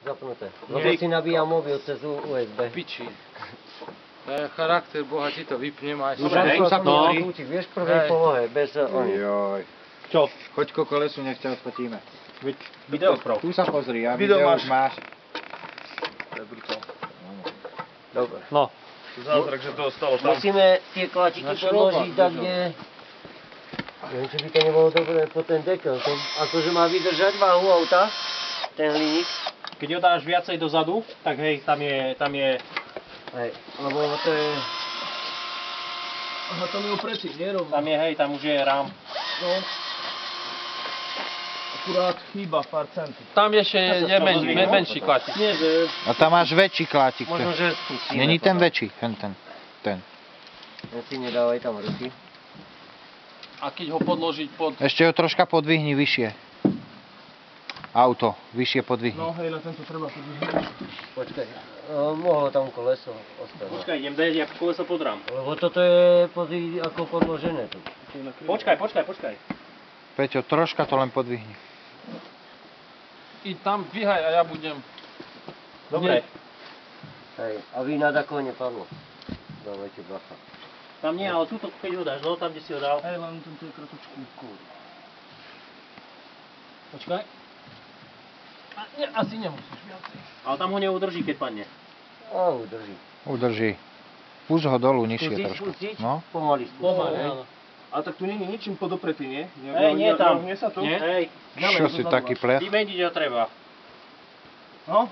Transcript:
Zapnuté. Lebo si nabíjam mobil cez USB. Piči. Charakter Boha ti to vypnem aj Dobre, hej, sa to vieš v prvej polohe, bez oni. Joj. Čo? Choď ko kolesu, nech ťa odfotíme. Video sprav. Tu sa pozri, a Video video máš. už máš. To je brutál. Dobre. No. Zázrak, že to ostalo tam. Musíme tie klatiky podložiť tak, kde... Neviem, či by to nebolo dobré po ten dekel. Ten, akože má vydržať váhu auta, ten hliník. Keď ho dáš viacej dozadu, tak hej, tam je... Hej, lebo to je... Aha, tam je opretý, nerovno. Tam je, hej, tam už je rám. No. Akurát chýba pár centy. Tam ešte je menší klatik. Nie, že... A tam máš väčší klátik. Možno, že skúsime. Není ten potom. väčší, ten. Ten si nedávaj tam ruky. A keď ho podložiť pod... Ešte ho troška podvihni vyššie. Auto, vyššie podvihni. No hej, na tento treba podvihnúť. Počkaj, mohlo tam koleso ostať. Počkaj, idem dať, ako koleso podrám. Lebo toto je pozri, ako podložené tu. Počkaj. Peťo, troška to len podvihni. I tam dvíhaj a ja budem... Dobre. Hej, a vy nad ako nepadlo. Dávajte bacha. Tam nie, ale túto, keď ho dáš, no, tam, kde si ho dal. Hej, len tento je kratočký. Počkaj. A ne, asi nemusíš viacej. Ale tam ho neudrží, keď padne. Á, udrží. Udrží. Púšť ho dolu, nižšie Skúsiť, trošku. skúsiť? No. Pomaly skúsiť. Pomaly, hej. áno. Ale tak tu nie je ničím podopretý, nie? Hej, nie tam. Neohnie sa to? Nie? Hej. Čo si taký plech? Vymeniť ho treba. No?